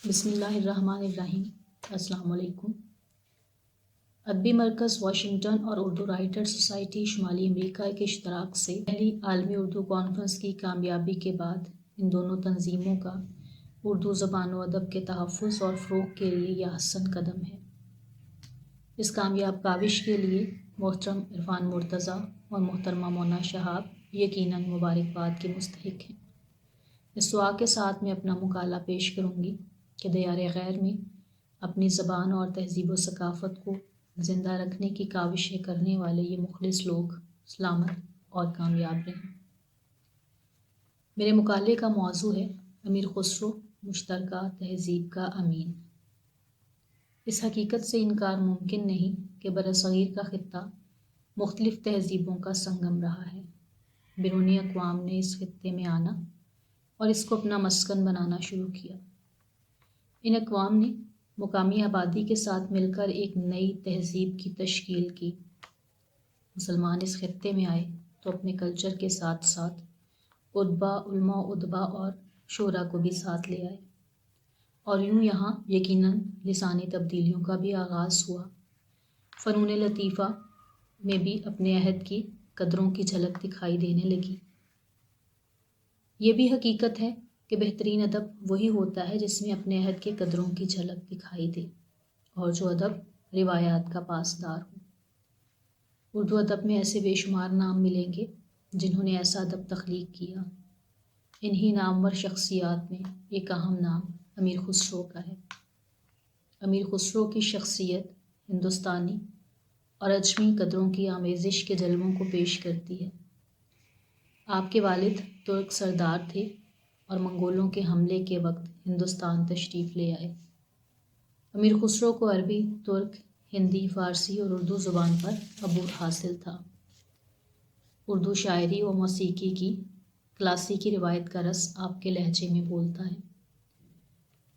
بسم اللہ الرحمن الرحیم۔ السلام علیکم۔ ادبی مرکز واشنگٹن اور اردو رائٹر سوسائٹی شمالی امریکہ کے اشتراک سے پہلی عالمی اردو کانفرنس کی کامیابی کے بعد ان دونوں تنظیموں کا اردو زبان و ادب کے تحفظ اور فروغ کے لیے یہ حسن قدم ہے۔ اس کامیاب کاوش کے لیے محترم عرفان مرتضیٰ اور محترمہ مونا شہاب یقیناً مبارکباد کے مستحق ہیں۔ اس دعا کے ساتھ میں اپنا مقالہ پیش کروں گی کہ دیار غیر میں اپنی زبان اور تہذیب و ثقافت کو زندہ رکھنے کی کاوشیں کرنے والے یہ مخلص لوگ سلامت اور کامیاب رہیں۔ میرے مقالے کا موضوع ہے امیر خسرو مشترکہ تہذیب کا امین۔ اس حقیقت سے انکار ممکن نہیں کہ برصغیر کا خطہ مختلف تہذیبوں کا سنگم رہا ہے۔ بیرونی اقوام نے اس خطے میں آنا اور اس کو اپنا مسکن بنانا شروع کیا۔ ان اقوام نے مقامی آبادی کے ساتھ مل کر ایک نئی تہذیب کی تشکیل کی۔ مسلمان اس خطے میں آئے تو اپنے کلچر کے ساتھ ساتھ ادبا، علماء، ادبا اور شعراء کو بھی ساتھ لے آئے، اور یوں یہاں یقیناً لسانی تبدیلیوں کا بھی آغاز ہوا۔ فنون لطیفہ میں بھی اپنے عہد کی قدروں کی جھلک دکھائی دینے لگی۔ یہ بھی حقیقت ہے کہ بہترین ادب وہی ہوتا ہے جس میں اپنے عہد کے قدروں کی جھلک دکھائی دے اور جو ادب روایات کا پاسدار ہو۔ اردو ادب میں ایسے بے شمار نام ملیں گے جنہوں نے ایسا ادب تخلیق کیا۔ انہی نامور شخصیات میں ایک اہم نام امیر خسرو کا ہے۔ امیر خسرو کی شخصیت ہندوستانی اور اجمی قدروں کی آمیزش کے جلووں کو پیش کرتی ہے۔ آپ کے والد ترک سردار تھے اور منگولوں کے حملے کے وقت ہندوستان تشریف لے آئے۔ امیر خسرو کو عربی، ترک، ہندی، فارسی اور اردو زبان پر عبور حاصل تھا۔ اردو شاعری و موسیقی کی کلاسیکی روایت کا رس آپ کے لہجے میں بولتا ہے۔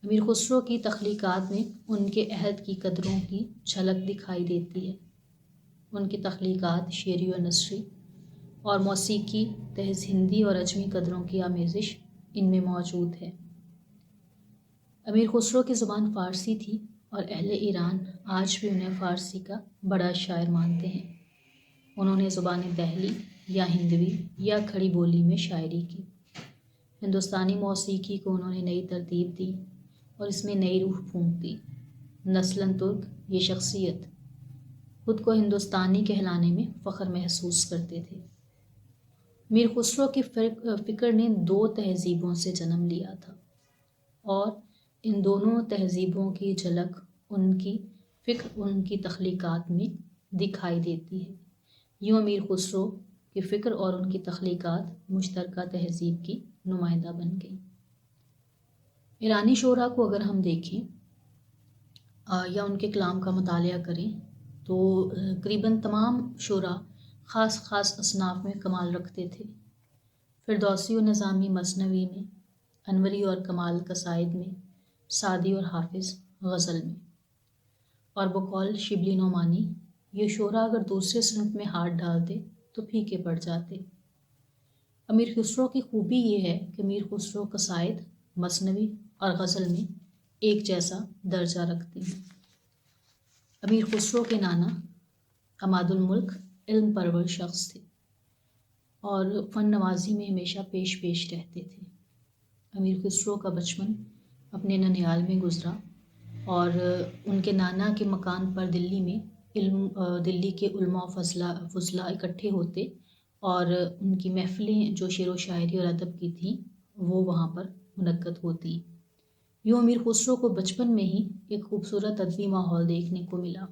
امیر خسرو کی تخلیقات میں ان کے عہد کی قدروں کی جھلک دکھائی دیتی ہے۔ ان کی تخلیقات شعری و نثری اور موسیقی تحز ہندی اور اجمی قدروں کی آمیزش ان میں موجود ہے۔ امیر خسرو کی زبان فارسی تھی اور اہل ایران آج بھی انہیں فارسی کا بڑا شاعر مانتے ہیں۔ انہوں نے زبان دہلی یا ہندوی یا کھڑی بولی میں شاعری کی۔ ہندوستانی موسیقی کو انہوں نے نئی ترتیب دی اور اس میں نئی روح پھونک دی۔ نسلاً ترک یہ شخصیت خود کو ہندوستانی کہلانے میں فخر محسوس کرتے تھے۔ میر خسرو کی فکر نے دو تہذیبوں سے جنم لیا تھا اور ان دونوں تہذیبوں کی جھلک ان کی فکر، ان کی تخلیقات میں دکھائی دیتی ہے۔ یوں امیر خسرو کی فکر اور ان کی تخلیقات مشترکہ تہذیب کی نمائندہ بن گئی۔ ایرانی شعراء کو اگر ہم دیکھیں یا ان کے کلام کا مطالعہ کریں تو قریباً تمام شعراء خاص خاص اصناف میں کمال رکھتے تھے۔ فردوسی و نظامی مثنوی میں، انوری اور کمال قصائد میں، سعدی اور حافظ غزل میں، اور بقول شبلی نعمانی یہ شعراء اگر دوسرے صنف میں ہاتھ ڈالتے تو پھیکے پڑ جاتے۔ امیر خسرو کی خوبی یہ ہے کہ امیر خسرو قصائد، مثنوی اور غزل میں ایک جیسا درجہ رکھتے ہیں۔ امیر خسرو کے نانا عماد الملک علم پرور شخص تھے اور فن نوازی میں ہمیشہ پیش رہتے تھے۔ امیر خسرو کا بچپن اپنے ننیال میں گزرا اور ان کے نانا کے مکان پر دلی کے علماء و فضلاء اکٹھے ہوتے اور ان کی محفلیں جو شعر و شاعری اور ادب کی تھیں وہ وہاں پر منعقد ہوتی۔ یوں امیر خسرو کو بچپن میں ہی ایک خوبصورت ادبی ماحول دیکھنے کو ملا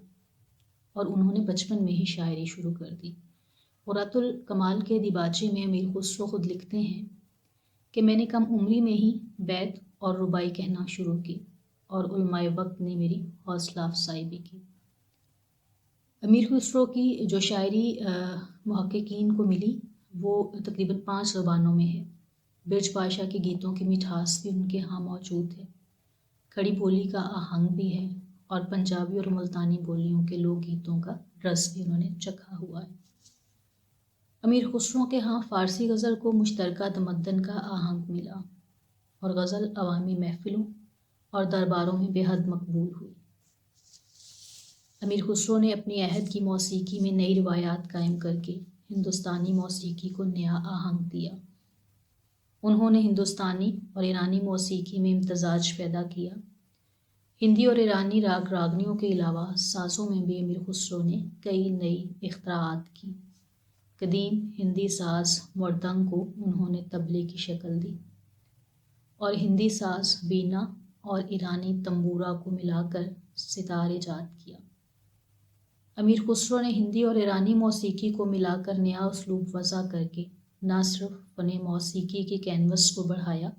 اور انہوں نے بچپن میں ہی شاعری شروع کر دی۔ قرۃ الکمال کے دیباچے میں امیر خسرو خود لکھتے ہیں کہ میں نے کم عمری میں ہی بیت اور رباعی کہنا شروع کی اور علماء وقت نے میری حوصلہ افزائی بھی کی۔ امیر خسرو کی جو شاعری محققین کو ملی وہ تقریباً 5 زبانوں میں ہے۔ برج پاشا کے گیتوں کی مٹھاس بھی ان کے ہاں موجود ہے، کھڑی بولی کا آہنگ بھی ہے اور پنجابی اور ملتانی بولیوں کے لوک گیتوں کا رس بھی انہوں نے چکھا ہوا ہے۔ امیر خسرو کے ہاں فارسی غزل کو مشترکہ تمدن کا آہنگ ملا اور غزل عوامی محفلوں اور درباروں میں بے حد مقبول ہوئی۔ امیر خسرو نے اپنی عہد کی موسیقی میں نئی روایات قائم کر کے ہندوستانی موسیقی کو نیا آہنگ دیا۔ انہوں نے ہندوستانی اور ایرانی موسیقی میں امتزاج پیدا کیا۔ ہندی اور ایرانی راگ راگنیوں کے علاوہ سازوں میں بھی امیر خسرو نے کئی نئی اختراعات کی۔ قدیم ہندی ساز مردنگ کو انہوں نے طبلے کی شکل دی اور ہندی ساز بینا اور ایرانی تمبورا کو ملا کر ستار ایجاد کیا۔ امیر خسرو نے ہندی اور ایرانی موسیقی کو ملا کر نیا اسلوب وضع کر کے نہ صرف فن موسیقی کی کینوس کو بڑھایا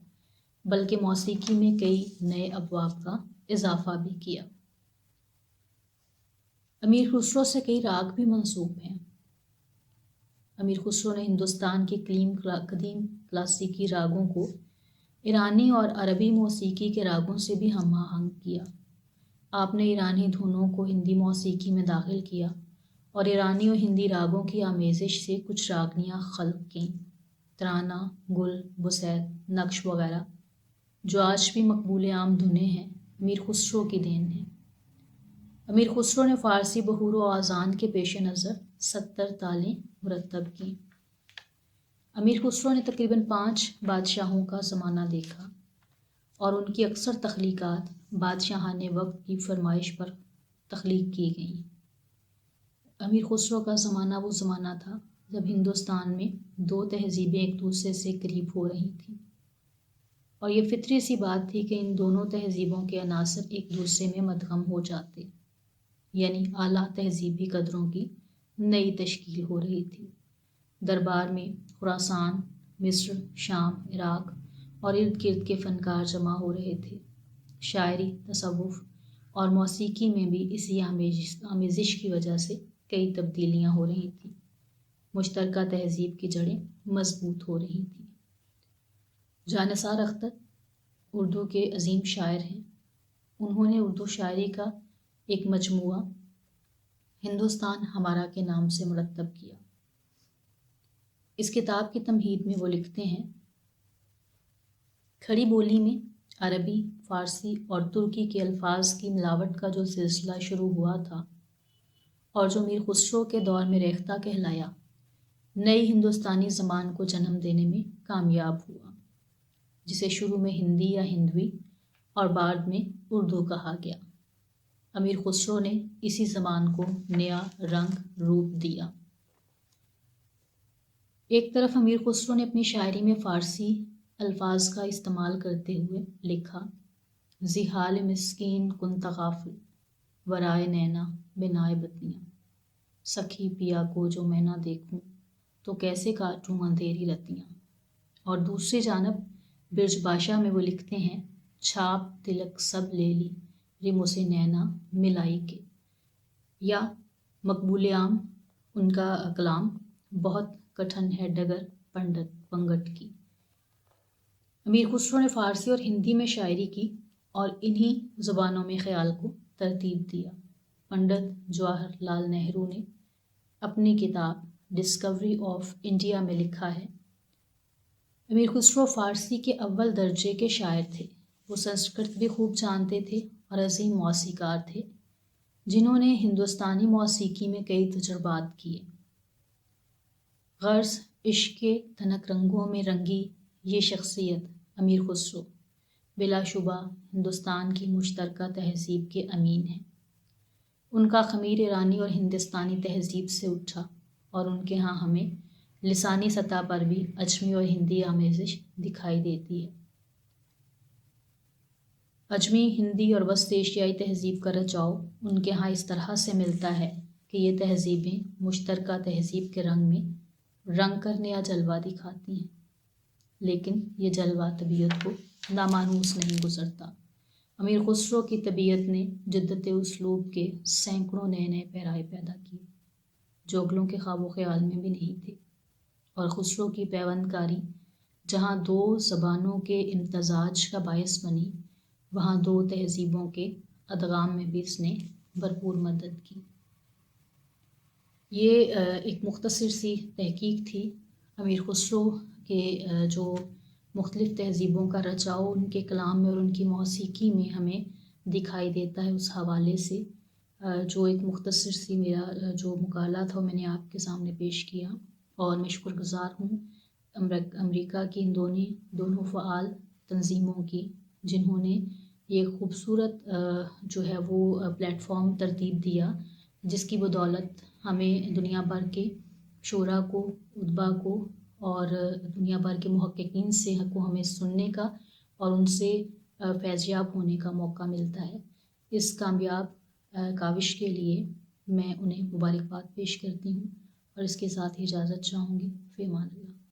بلکہ موسیقی میں کئی نئے ابواب کا اضافہ بھی کیا۔ امیر خسرو سے کئی راگ بھی منسوب ہیں۔ امیر خسرو نے ہندوستان کے قدیم کلاسیکی راگوں کو ایرانی اور عربی موسیقی کے راگوں سے بھی ہم آہنگ کیا۔ آپ نے ایرانی دھنوں کو ہندی موسیقی میں داخل کیا اور ایرانی اور ہندی راگوں کی آمیزش سے کچھ راگنیاں خلق کیں، ترانہ، گل، بسیط، نقش وغیرہ، جو آج بھی مقبول عام دھنیں ہیں، امیر خسرو کی دین ہے۔ امیر خسرو نے فارسی بحور و آذان کے پیش نظر 70 تالیں مرتب کیں۔ امیر خسرو نے تقریباً 5 بادشاہوں کا زمانہ دیکھا اور ان کی اکثر تخلیقات بادشاہان وقت کی فرمائش پر تخلیق کی گئیں۔ امیر خسرو کا زمانہ وہ زمانہ تھا جب ہندوستان میں 2 تہذیبیں ایک دوسرے سے قریب ہو رہی تھیں اور یہ فطری سی بات تھی کہ ان دونوں تہذیبوں کے عناصر ایک دوسرے میں مدغم ہو جاتے، یعنی اعلیٰ تہذیبی قدروں کی نئی تشکیل ہو رہی تھی۔ دربار میں خراسان، مصر، شام، عراق اور ارد گرد کے فنکار جمع ہو رہے تھے۔ شاعری، تصوف اور موسیقی میں بھی اسی آمیزش کی وجہ سے کئی تبدیلیاں ہو رہی تھیں۔ مشترکہ تہذیب کی جڑیں مضبوط ہو رہی تھیں۔ جاں نثار اختر اردو کے عظیم شاعر ہیں۔ انہوں نے اردو شاعری کا ایک مجموعہ ہندوستان ہمارا کے نام سے مرتب کیا۔ اس کتاب کی تمہید میں وہ لکھتے ہیں، کھڑی بولی میں عربی، فارسی اور ترکی کے الفاظ کی ملاوٹ کا جو سلسلہ شروع ہوا تھا اور جو میر خسرو کے دور میں ریختہ کہلایا، نئی ہندوستانی زبان کو جنم دینے میں کامیاب ہوا، جسے شروع میں ہندی یا ہندوی اور بعد میں اردو کہا گیا۔ امیر خسرو نے اسی زبان کو نیا رنگ روپ دیا۔ ایک طرف امیر خسرو نے اپنی شاعری میں فارسی الفاظ کا استعمال کرتے ہوئے لکھا، ذی حال مسکین کنت غافل ورائے نینا بنائے بتیاں، سخی پیا کو جو میں نہ دیکھوں تو کیسے کاٹوں اندھیری رتیاں۔ اور دوسری جانب برج باشا میں وہ لکھتے ہیں، چھاپ تلک سب لے لی رم سے نینا ملائی کے، یا مقبول عام ان کا کلام بہت کٹھن ہے ڈگر پنگٹ کی۔ امیر خسرو نے فارسی اور ہندی میں شاعری کی اور انہی زبانوں میں خیال کو ترتیب دیا۔ پنڈت جواہر لال نہرو نے اپنی کتاب ڈسکوری آف انڈیا میں لکھا ہے، امیر خسرو فارسی کے اول درجے کے شاعر تھے۔ وہ سنسکرت بھی خوب جانتے تھے اور عظیم موسیقار تھے، جنہوں نے ہندوستانی موسیقی میں کئی تجربات کیے۔ غرض عشق کے تنک رنگوں میں رنگی یہ شخصیت امیر خسرو بلا شبہ ہندوستان کی مشترکہ تہذیب کے امین ہیں۔ ان کا خمیر ایرانی اور ہندوستانی تہذیب سے اٹھا اور ان کے ہاں ہمیں لسانی سطح پر بھی اجمی اور ہندی آمیزش دکھائی دیتی ہے۔ اجمی، ہندی اور وسط ایشیائی تہذیب کا رچاؤ ان کے ہاں اس طرح سے ملتا ہے کہ یہ تہذیبیں مشترکہ تہذیب کے رنگ میں رنگ کر نیا جلوہ دکھاتی ہیں، لیکن یہ جلوہ طبیعت کو نامانوس نہیں گزرتا۔ امیر خسرو کی طبیعت نے جدت اسلوب کے سینکڑوں نئے نئے پیرائے پیدا کیے، جو اگلوں کے خواب و خیال میں بھی نہیں تھے، اور خسرو کی پیوند کاری جہاں 2 زبانوں کے امتزاج کا باعث بنی، وہاں 2 تہذیبوں کے ادغام میں بھی اس نے بھرپور مدد کی۔ یہ ایک مختصر سی تحقیق تھی امیر خسرو کے جو مختلف تہذیبوں کا رچاؤ ان کے کلام میں اور ان کی موسیقی میں ہمیں دکھائی دیتا ہے۔ اس حوالے سے جو ایک مختصر سی میرا جو مقالہ تھا وہ میں نے آپ کے سامنے پیش کیا، اور میں شکر گزار ہوں امریکہ کی ان دونوں فعال تنظیموں کی، جنہوں نے یہ خوبصورت جو ہے وہ پلیٹ فارم ترتیب دیا، جس کی بدولت ہمیں دنیا بھر کے شعراء کو، ادبا کو اور دنیا بھر کے محققین سے کو ہمیں سننے کا اور ان سے فیضیاب ہونے کا موقع ملتا ہے۔ اس کامیاب کاوش کے لیے میں انہیں مبارکباد پیش کرتی ہوں، اور اس کے ساتھ ہی اجازت چاہوں گی۔ فی امان اللہ۔